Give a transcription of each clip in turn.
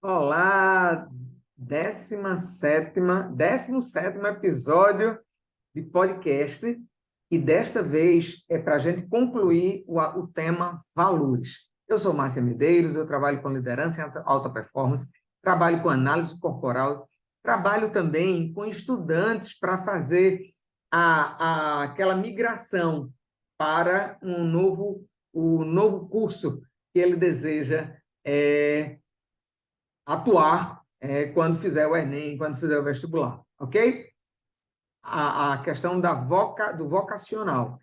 Olá, 17º episódio de podcast, e desta vez é para a gente concluir o tema valores. Eu sou Márcia Medeiros, eu trabalho com liderança em alta performance, trabalho com análise corporal, trabalho também com estudantes para fazer aquela migração para o novo curso que ele deseja atuar quando fizer o Enem, quando fizer o vestibular, ok? A questão do vocacional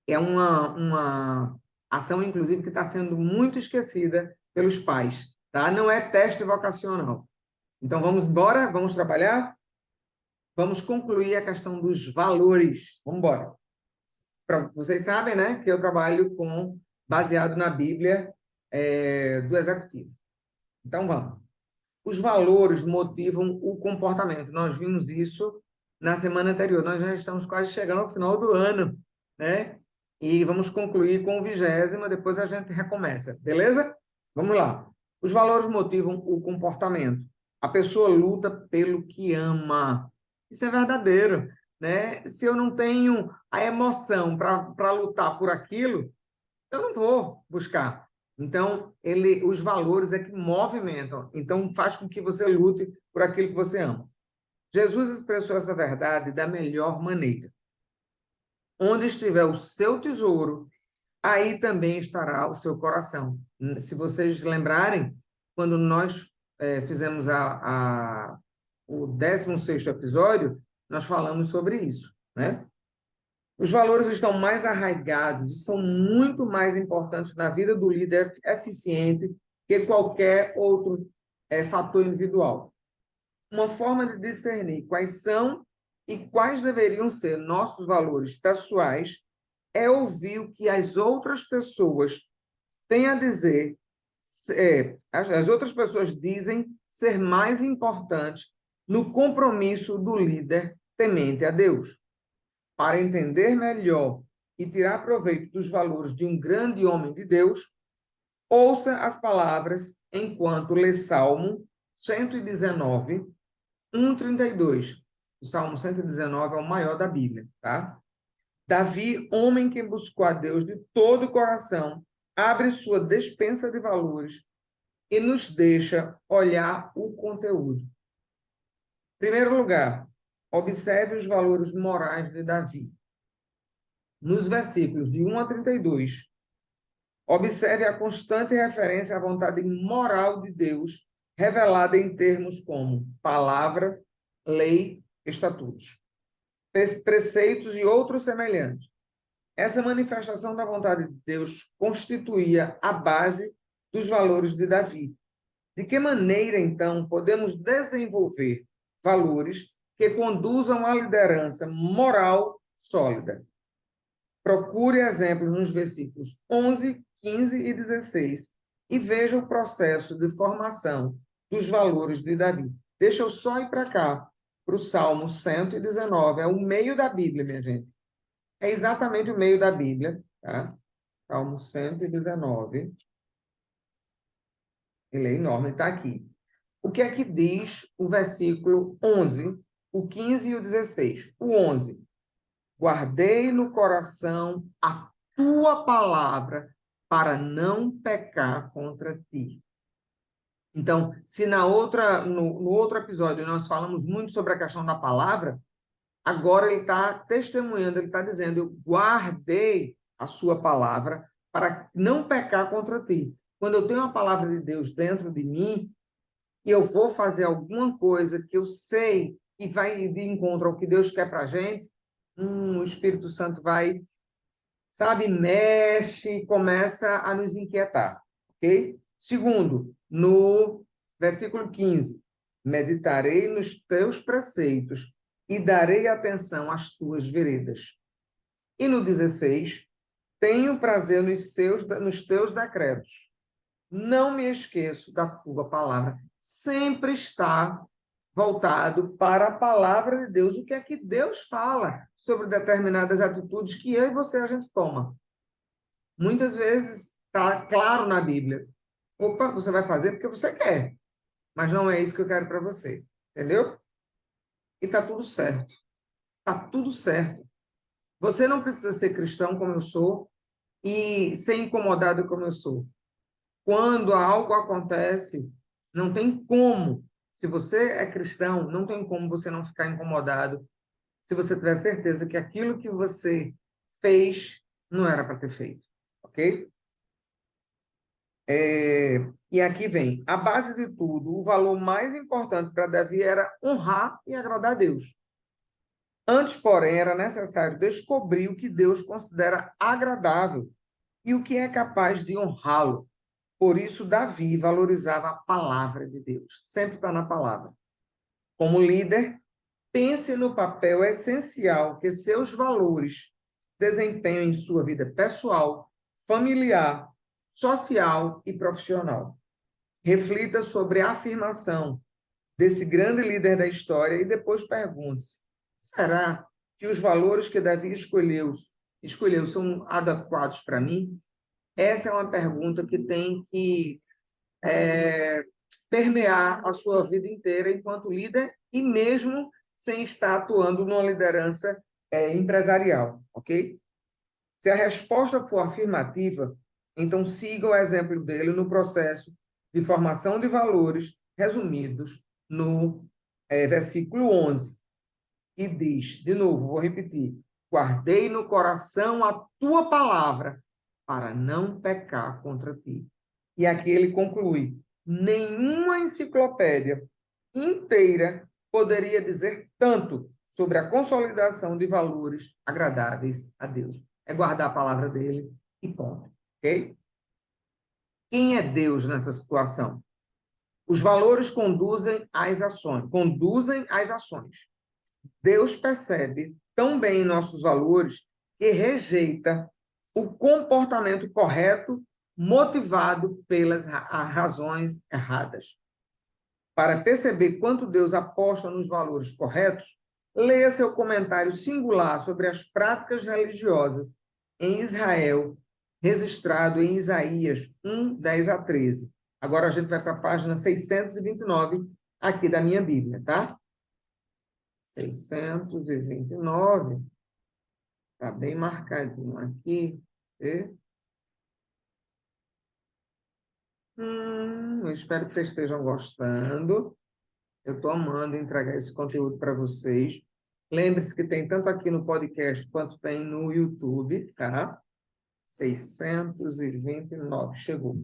é uma ação, inclusive, que está sendo muito esquecida pelos pais, tá? Não é teste vocacional. Então, vamos embora? Vamos trabalhar? Vamos concluir a questão dos valores. Vamos embora. Vocês sabem, né, que eu trabalho baseado na Bíblia do Executivo. Então, vamos. Os valores motivam o comportamento. Nós vimos isso na semana anterior. Nós já estamos quase chegando ao final do ano, né? E vamos concluir com o 20º, depois a gente recomeça, beleza? Vamos lá. Os valores motivam o comportamento. A pessoa luta pelo que ama. Isso é verdadeiro, né? Se eu não tenho a emoção para lutar por aquilo, eu não vou buscar. Então, os valores é que movimentam. Então, faz com que você lute por aquilo que você ama. Jesus expressou essa verdade da melhor maneira. Onde estiver o seu tesouro, aí também estará o seu coração. Se vocês lembrarem, quando nós fizemos o 16º episódio, nós falamos sobre isso, né? Os valores estão mais arraigados e são muito mais importantes na vida do líder eficiente que qualquer outro fator individual. Uma forma de discernir quais são e quais deveriam ser nossos valores pessoais é ouvir o que as outras pessoas têm a dizer. As outras pessoas dizem ser mais importantes no compromisso do líder temente a Deus. Para entender melhor e tirar proveito dos valores de um grande homem de Deus, ouça as palavras enquanto lê Salmo 119, 1:32. O Salmo 119 é o maior da Bíblia, tá? Davi, homem que buscou a Deus de todo o coração, abre sua despensa de valores e nos deixa olhar o conteúdo. Em primeiro lugar, observe os valores morais de Davi. Nos versículos de 1 a 32, observe a constante referência à vontade moral de Deus, revelada em termos como palavra, lei, estatutos, preceitos e outros semelhantes. Essa manifestação da vontade de Deus constituía a base dos valores de Davi. De que maneira, então, podemos desenvolver valores que conduzam à liderança moral sólida? Procure exemplos nos versículos 11, 15 e 16 e veja o processo de formação dos valores de Davi. Deixa eu só ir para cá, para o Salmo 119. É o meio da Bíblia, minha gente. É exatamente o meio da Bíblia, tá? Salmo 119. Ele é enorme, está aqui. O que é que diz o versículo 11, o 15 e o 16? O 11. Guardei no coração a tua palavra para não pecar contra ti. Então, se no outro episódio nós falamos muito sobre a questão da palavra, agora ele está testemunhando, ele está dizendo, eu guardei a sua palavra para não pecar contra ti. Quando eu tenho a palavra de Deus dentro de mim, e eu vou fazer alguma coisa que eu sei que vai de encontro ao que Deus quer para a gente, o Espírito Santo vai, sabe, mexe, começa a nos inquietar, ok? Segundo, no versículo 15, meditarei nos teus preceitos e darei atenção às tuas veredas. E no 16, tenho prazer nos teus decretos. Não me esqueço da tua palavra. Sempre está voltado para a palavra de Deus. O que é que Deus fala sobre determinadas atitudes que eu e você a gente toma? Muitas vezes está claro na Bíblia. Opa, você vai fazer porque você quer. mas não é isso que eu quero para você, entendeu? E tá tudo certo. Tá tudo certo. Você não precisa ser cristão como eu sou e ser incomodado como eu sou. Quando algo acontece, não tem como. Se você é cristão, não tem como você não ficar incomodado se você tiver certeza que aquilo que você fez não era para ter feito, ok? E aqui vem, a base de tudo, o valor mais importante para Davi era honrar e agradar a Deus. Antes, porém, era necessário descobrir o que Deus considera agradável e o que é capaz de honrá-lo. Por isso, Davi valorizava a palavra de Deus. Sempre está na palavra. Como líder, pense no papel essencial que seus valores desempenham em sua vida pessoal, familiar, social e profissional. Reflita sobre a afirmação desse grande líder da história e depois pergunte-se: será que os valores que Davi escolheu são adequados para mim? Essa é uma pergunta que tem que permear a sua vida inteira enquanto líder e mesmo sem estar atuando numa liderança empresarial, ok? Se a resposta for afirmativa, então siga o exemplo dele no processo de formação de valores resumidos no versículo 11, e diz, de novo, vou repetir: guardei no coração a tua palavra para não pecar contra ti. E aqui ele conclui: nenhuma enciclopédia inteira poderia dizer tanto sobre a consolidação de valores agradáveis a Deus. É guardar a palavra dele e ponto. Ok? Quem é Deus nessa situação? Os valores conduzem às ações, Deus percebe tão bem nossos valores que rejeita o comportamento correto motivado pelas razões erradas. Para perceber quanto Deus aposta nos valores corretos, leia seu comentário singular sobre as práticas religiosas em Israel, registrado em Isaías 1, 10 a 13. Agora a gente vai para a página 629 aqui da minha Bíblia, tá? 629. Está bem marcadinho aqui. Eu espero que vocês estejam gostando. Eu estou amando entregar esse conteúdo para vocês. Lembre-se que tem tanto aqui no podcast quanto tem no YouTube, tá? 629. Chegou.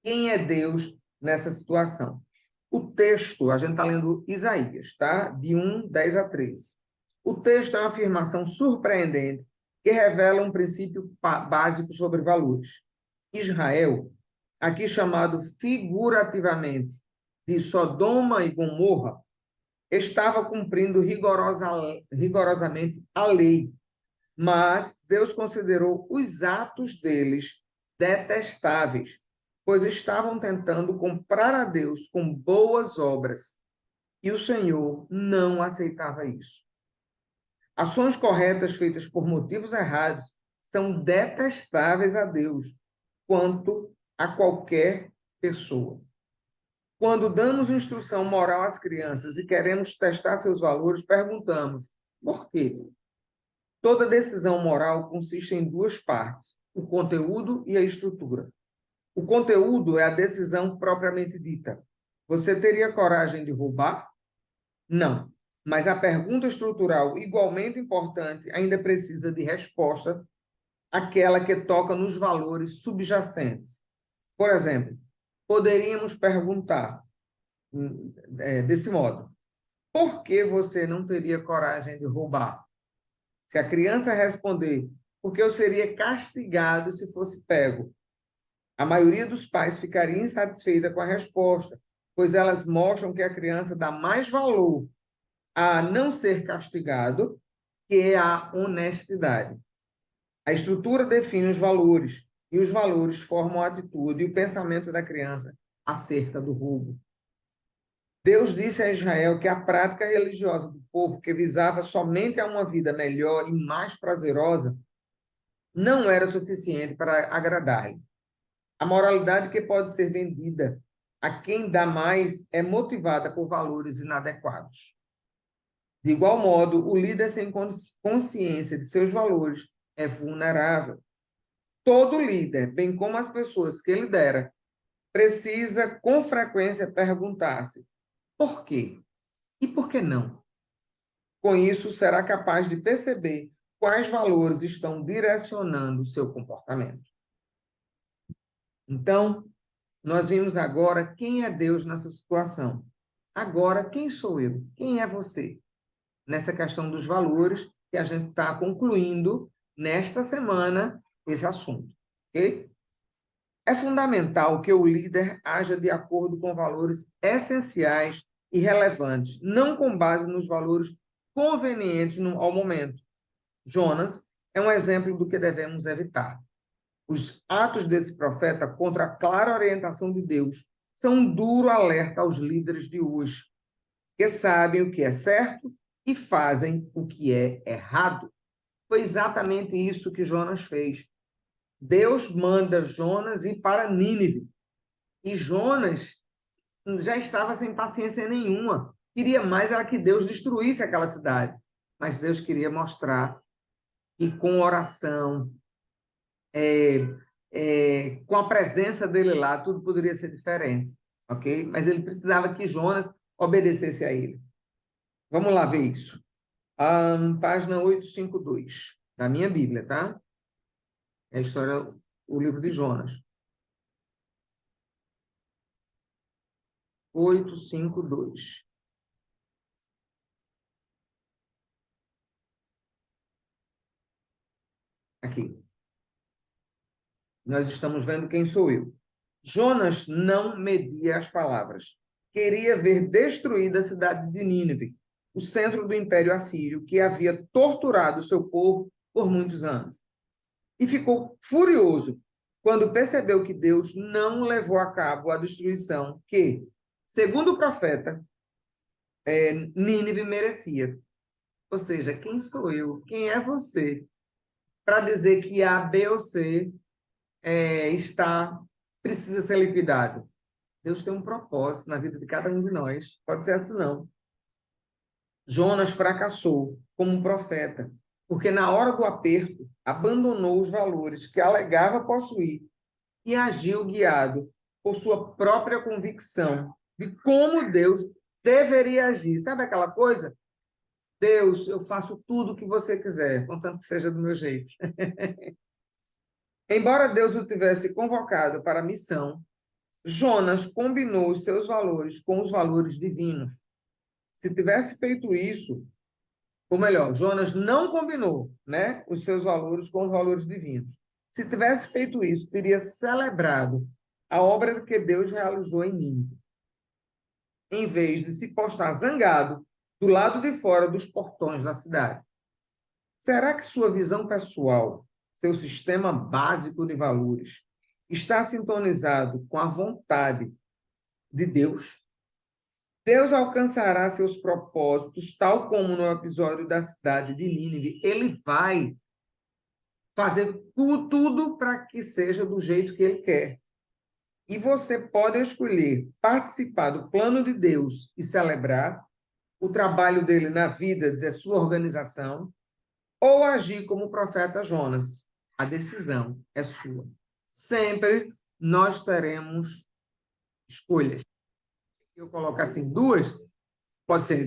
Quem é Deus nessa situação? O texto, a gente está lendo Isaías, tá? De 1, 10 a 13. O texto é uma afirmação surpreendente que revela um princípio básico sobre valores. Israel, aqui chamado figurativamente de Sodoma e Gomorra, estava cumprindo rigorosamente a lei, mas Deus considerou os atos deles detestáveis, pois estavam tentando comprar a Deus com boas obras, e o Senhor não aceitava isso. Ações corretas feitas por motivos errados são detestáveis a Deus, quanto a qualquer pessoa. Quando damos instrução moral às crianças e queremos testar seus valores, perguntamos: por quê? Toda decisão moral consiste em duas partes: o conteúdo e a estrutura. O conteúdo é a decisão propriamente dita. Você teria coragem de roubar? Não. Mas a pergunta estrutural, igualmente importante, ainda precisa de resposta, aquela que toca nos valores subjacentes. Por exemplo, poderíamos perguntar desse modo: por que você não teria coragem de roubar? Se a criança responder: porque eu seria castigado se fosse pego, a maioria dos pais ficaria insatisfeita com a resposta, pois elas mostram que a criança dá mais valor a não ser castigado que a honestidade. A estrutura define os valores, e os valores formam a atitude e o pensamento da criança acerca do roubo. Deus disse a Israel que a prática religiosa do povo, que visava somente a uma vida melhor e mais prazerosa, não era suficiente para agradar-lhe. A moralidade que pode ser vendida, a quem dá mais é motivada por valores inadequados. De igual modo, o líder sem consciência de seus valores é vulnerável. Todo líder, bem como as pessoas que lidera, precisa com frequência perguntar-se: por quê? E por que não? Com isso, será capaz de perceber quais valores estão direcionando o seu comportamento. Então, nós vimos agora quem é Deus nessa situação. Agora, quem sou eu? Quem é você? Nessa questão dos valores, que a gente está concluindo nesta semana esse assunto. Ok? É fundamental que o líder haja de acordo com valores essenciais e relevantes, não com base nos valores convenientes ao momento. Jonas é um exemplo do que devemos evitar. Os atos desse profeta contra a clara orientação de Deus são um duro alerta aos líderes de hoje, que sabem o que é certo e fazem o que é errado. Foi exatamente isso que Jonas fez. Deus manda Jonas ir para Nínive. E Jonas já estava sem paciência nenhuma. Queria mais era que Deus destruísse aquela cidade. Mas Deus queria mostrar que com oração, com a presença dele lá, tudo poderia ser diferente, ok? Mas ele precisava que Jonas obedecesse a ele. Vamos lá ver isso. Página 852, da minha Bíblia, tá? É a história, o livro de Jonas. 852. Aqui. Nós estamos vendo quem sou eu. Jonas não media as palavras. Queria ver destruída a cidade de Nínive, o centro do Império Assírio, que havia torturado seu povo por muitos anos. E ficou furioso quando percebeu que Deus não levou a cabo a destruição que, segundo o profeta, Nínive merecia. Ou seja, quem sou eu? Quem é você? Para dizer que A, B ou C precisa ser liquidado. Deus tem um propósito na vida de cada um de nós. Pode ser assim, não. Jonas fracassou como um profeta, porque na hora do aperto abandonou os valores que alegava possuir e agiu guiado por sua própria convicção de como Deus deveria agir. Sabe aquela coisa? Deus, eu faço tudo o que você quiser, contanto que seja do meu jeito. Embora Deus o tivesse convocado para a missão, Jonas combinou os seus valores com os valores divinos. Se tivesse feito isso, ou melhor, Jonas não combinou, né, os seus valores com os valores divinos. Se tivesse feito isso, teria celebrado a obra que Deus realizou em Nínive, em vez de se postar zangado do lado de fora dos portões da cidade. Será que sua visão pessoal, seu sistema básico de valores, está sintonizado com a vontade de Deus? Deus alcançará seus propósitos, tal como no episódio da cidade de Nínive. Ele vai fazer tudo para que seja do jeito que ele quer. E você pode escolher participar do plano de Deus e celebrar o trabalho dele na vida da sua organização, ou agir como o profeta Jonas. A decisão é sua. Sempre nós teremos escolhas. Eu coloco assim,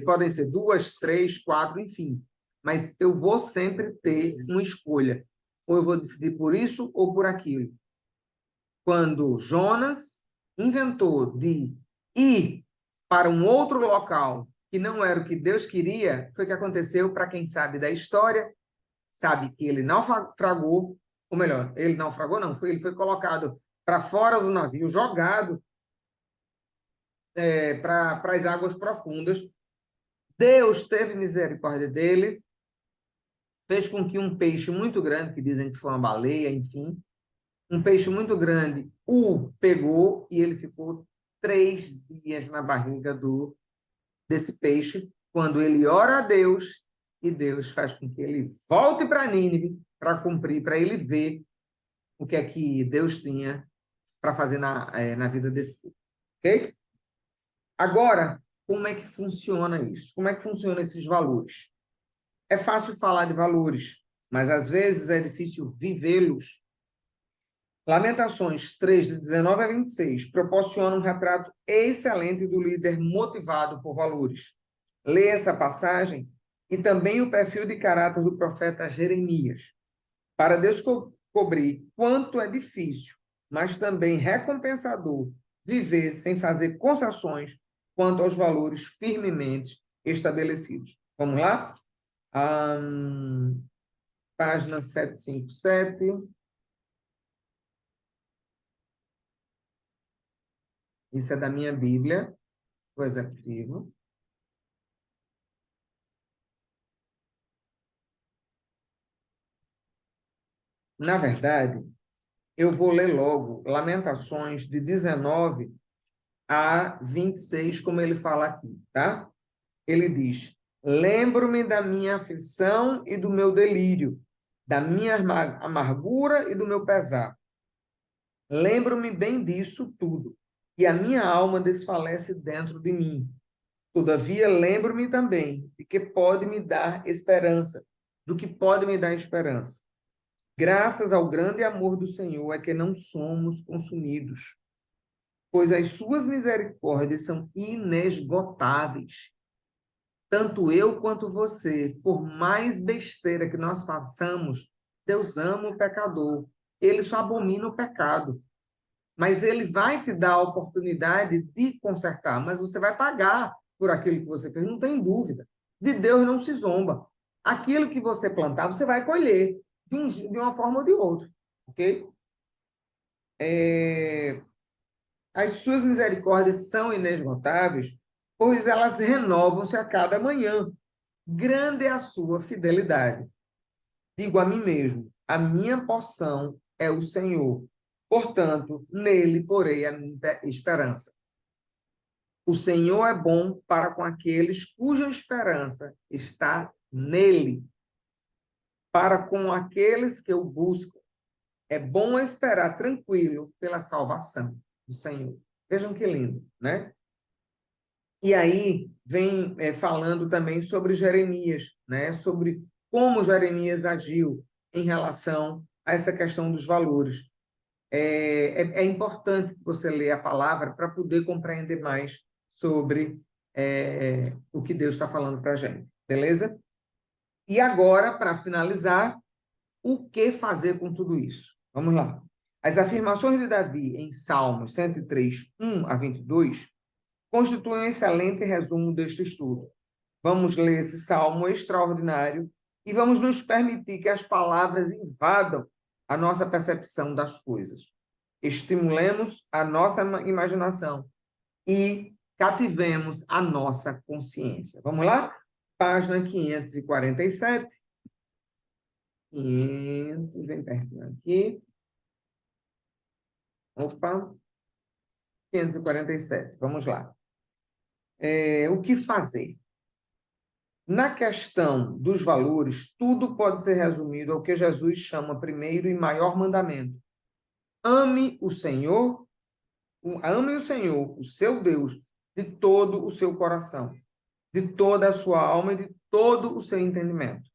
podem ser duas, três, quatro, enfim. Mas eu vou sempre ter uma escolha. Ou eu vou decidir por isso ou por aquilo. Quando Jonas inventou de ir para um outro local que não era o que Deus queria, foi o que aconteceu para quem sabe da história, sabe que ele naufragou, ou melhor, ele naufragou não, ele foi colocado para fora do navio, jogado para as águas profundas. Deus teve misericórdia dele, fez com que um peixe muito grande, que dizem que foi uma baleia, enfim, um peixe muito grande o pegou e ele ficou 3 dias na barriga desse peixe, quando ele ora a Deus e Deus faz com que ele volte para Nínive para cumprir, para ele ver o que é que Deus tinha para fazer na vida desse povo. ok? Agora, como é que funciona isso? Como é que funcionam esses valores? É fácil falar de valores, mas às vezes é difícil vivê-los. Lamentações 3, de 19 a 26, proporciona um retrato excelente do líder motivado por valores. Leia essa passagem e também o perfil de caráter do profeta Jeremias, para descobrir quanto é difícil, mas também recompensador, viver sem fazer concessões quanto aos valores firmemente estabelecidos. Vamos lá? Página 757. Isso é da minha Bíblia, o executivo. Na verdade, eu vou ler logo Lamentações de 19 a 26, como ele fala aqui, tá? Ele diz: Lembro-me da minha aflição e do meu delírio, da minha amargura e do meu pesar. Lembro-me bem disso tudo, e a minha alma desfalece dentro de mim. Todavia, lembro-me também de que pode me dar esperança, do que pode me dar esperança. Graças ao grande amor do Senhor é que não somos consumidos, pois as suas misericórdias são inesgotáveis. Tanto eu quanto você, por mais besteira que nós façamos, Deus ama o pecador. Ele só abomina o pecado. Mas ele vai te dar a oportunidade de consertar, mas você vai pagar por aquilo que você fez, não tem dúvida. De Deus não se zomba. Aquilo que você plantar, você vai colher de uma forma ou de outra, ok? As suas misericórdias são inesgotáveis, pois elas renovam-se a cada manhã. Grande é a sua fidelidade. Digo a mim mesmo, a minha porção é o Senhor. Portanto, nele porei a minha esperança. O Senhor é bom para com aqueles cuja esperança está nele, para com aqueles que o buscam. É bom esperar tranquilo pela salvação do Senhor. Vejam que lindo, né? E aí vem falando também sobre Jeremias, né? Sobre como Jeremias agiu em relação a essa questão dos valores. É importante que você leia a palavra para poder compreender mais sobre o que Deus está falando para a gente, beleza? E agora, para finalizar, o que fazer com tudo isso? Vamos lá. As afirmações de Davi em Salmos 103, 1 a 22, constituem um excelente resumo deste estudo. Vamos ler esse salmo extraordinário e vamos nos permitir que as palavras invadam a nossa percepção das coisas. Estimulemos a nossa imaginação e cativemos a nossa consciência. Vamos lá? Página 547. 500, bem pertinho aqui. Opa, 547. Vamos lá. O que fazer? Na questão dos valores, tudo pode ser resumido ao que Jesus chama primeiro e maior mandamento. Ame o Senhor, o seu Deus, de todo o seu coração, de toda a sua alma e de todo o seu entendimento.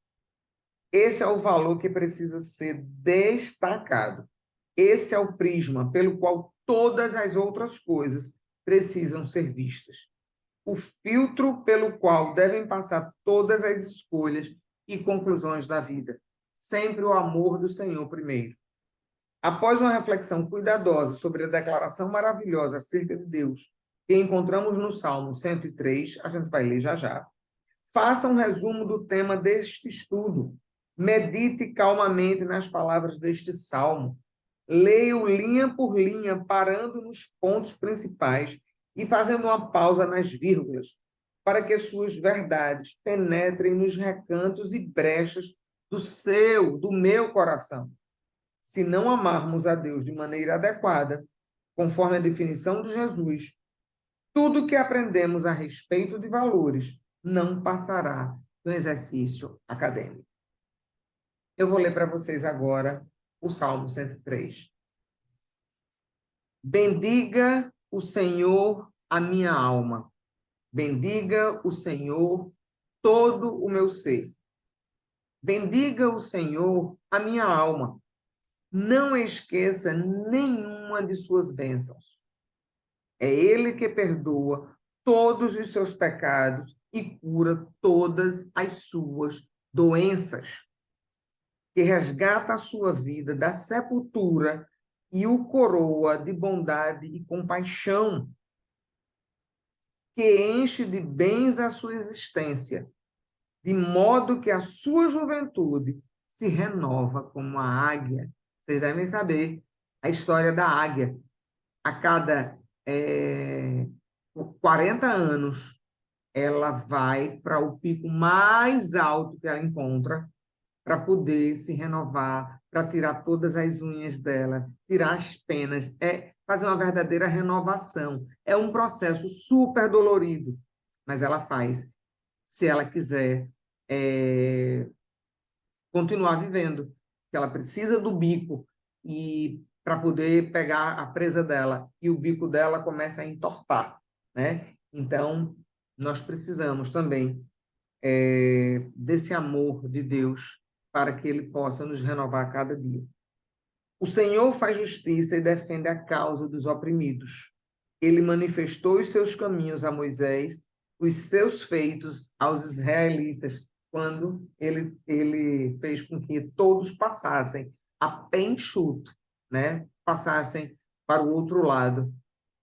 Esse é o valor que precisa ser destacado. Esse é o prisma pelo qual todas as outras coisas precisam ser vistas. O filtro pelo qual devem passar todas as escolhas e conclusões da vida. Sempre o amor do Senhor primeiro. Após uma reflexão cuidadosa sobre a declaração maravilhosa acerca de Deus, que encontramos no Salmo 103, a gente vai ler já já, faça um resumo do tema deste estudo. Medite calmamente nas palavras deste salmo. Leia-o linha por linha, parando nos pontos principais e fazendo uma pausa nas vírgulas, para que suas verdades penetrem nos recantos e brechas do meu coração. Se não amarmos a Deus de maneira adequada, conforme a definição de Jesus, tudo que aprendemos a respeito de valores não passará no exercício acadêmico. Eu vou ler para vocês agora o Salmo 103. Bendiga o Senhor a minha alma. Bendiga o Senhor todo o meu ser. Bendiga o Senhor a minha alma. Não esqueça nenhuma de suas bênçãos. É Ele que perdoa todos os seus pecados e cura todas as suas doenças, que resgata a sua vida da sepultura e o coroa de bondade e compaixão, que enche de bens a sua existência, de modo que a sua juventude se renova como a águia. Vocês devem saber a história da águia. A cada 40 anos, ela vai para o pico mais alto que ela encontra, para poder se renovar, para tirar todas as unhas dela, tirar as penas, fazer uma verdadeira renovação. É um processo super dolorido, mas ela faz, se ela quiser continuar vivendo, que ela precisa do bico e para poder pegar a presa dela, e o bico dela começa a entortar, né? Então, nós precisamos também desse amor de Deus para que ele possa nos renovar a cada dia. O Senhor faz justiça e defende a causa dos oprimidos. Ele manifestou os seus caminhos a Moisés, os seus feitos aos israelitas, quando ele fez com que todos passassem a pé enxuto, né? Passassem para o outro lado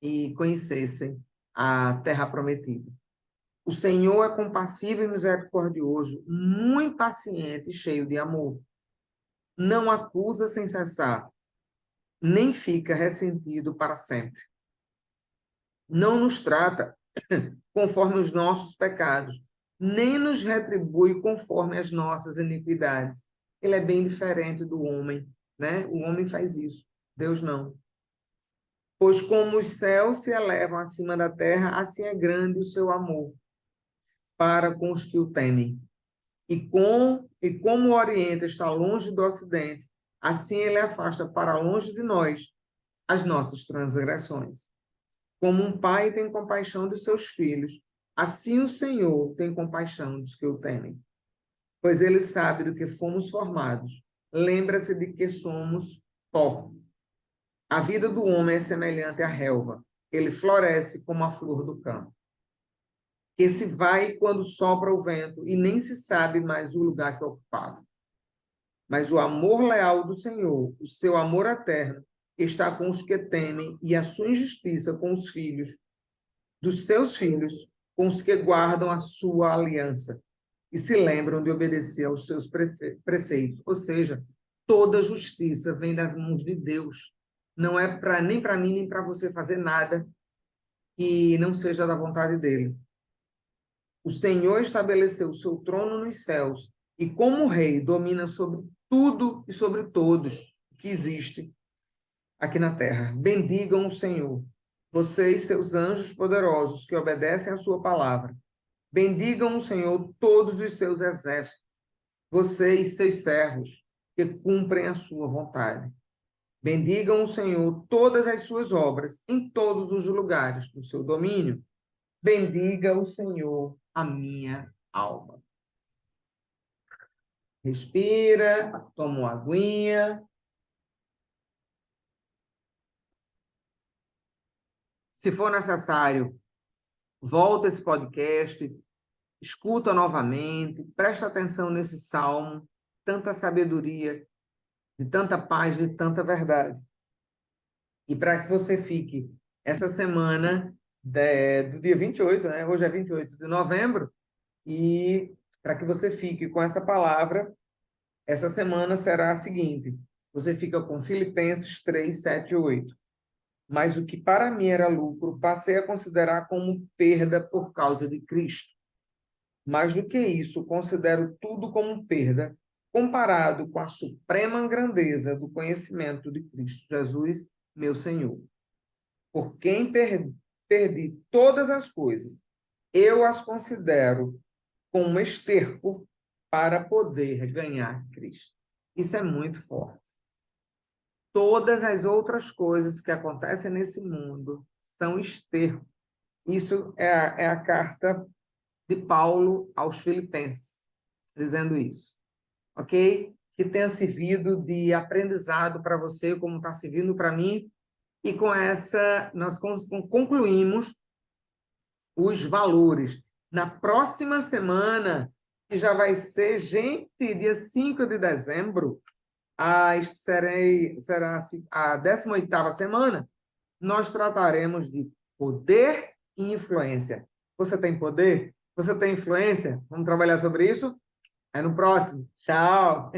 e conhecessem a terra prometida. O Senhor é compassivo e misericordioso, muito paciente e cheio de amor. Não acusa sem cessar, nem fica ressentido para sempre. Não nos trata conforme os nossos pecados, nem nos retribui conforme as nossas iniquidades. Ele é bem diferente do homem, né? O homem faz isso, Deus não. Pois como os céus se elevam acima da terra, assim é grande o seu amor para com os que o temem. E como o Oriente está longe do Ocidente, assim ele afasta para longe de nós as nossas transgressões. Como um pai tem compaixão dos seus filhos, assim o Senhor tem compaixão dos que o temem. Pois ele sabe do que fomos formados, lembra-se de que somos pó. A vida do homem é semelhante à relva, ele floresce como a flor do campo, que se vai quando sopra o vento e nem se sabe mais o lugar que ocupava. Mas o amor leal do Senhor, o seu amor eterno, está com os que temem, e a sua injustiça com os filhos, dos seus filhos, com os que guardam a sua aliança e se lembram de obedecer aos seus preceitos. Ou seja, toda justiça vem das mãos de Deus. Não é nem para mim, nem para você fazer nada que não seja da vontade dele. O Senhor estabeleceu o seu trono nos céus e, como rei, domina sobre tudo e sobre todos que existe aqui na terra. Bendigam o Senhor, vocês, seus anjos poderosos, que obedecem à sua palavra. Bendigam o Senhor todos os seus exércitos, vocês, seus servos, que cumprem a sua vontade. Bendigam o Senhor todas as suas obras, em todos os lugares do seu domínio. Bendiga o Senhor a minha alma. Respira, toma uma aguinha. Se for necessário, volta esse podcast, escuta novamente, presta atenção nesse salmo, tanta sabedoria, de tanta paz, de tanta verdade. E para que você fique essa semana do dia 28, né? Hoje é 28 de novembro, e para que você fique com essa palavra, essa semana será a seguinte: você fica com Filipenses 3, 7 e 8. Mas o que para mim era lucro, passei a considerar como perda por causa de Cristo. Mais do que isso, considero tudo como perda, comparado com a suprema grandeza do conhecimento de Cristo Jesus, meu Senhor. Por quem perdi todas as coisas, eu as considero como esterco para poder ganhar Cristo. Isso é muito forte. Todas as outras coisas que acontecem nesse mundo são esterco. Isso é a carta de Paulo aos Filipenses, dizendo isso. Ok? Que tenha servido de aprendizado para você, como está servindo para mim. E com essa, nós concluímos os valores. Na próxima semana, que já vai ser, gente, dia 5 de dezembro, será a 18ª semana, nós trataremos de poder e influência. Você tem poder? Você tem influência? Vamos trabalhar sobre isso? É no próximo. Tchau!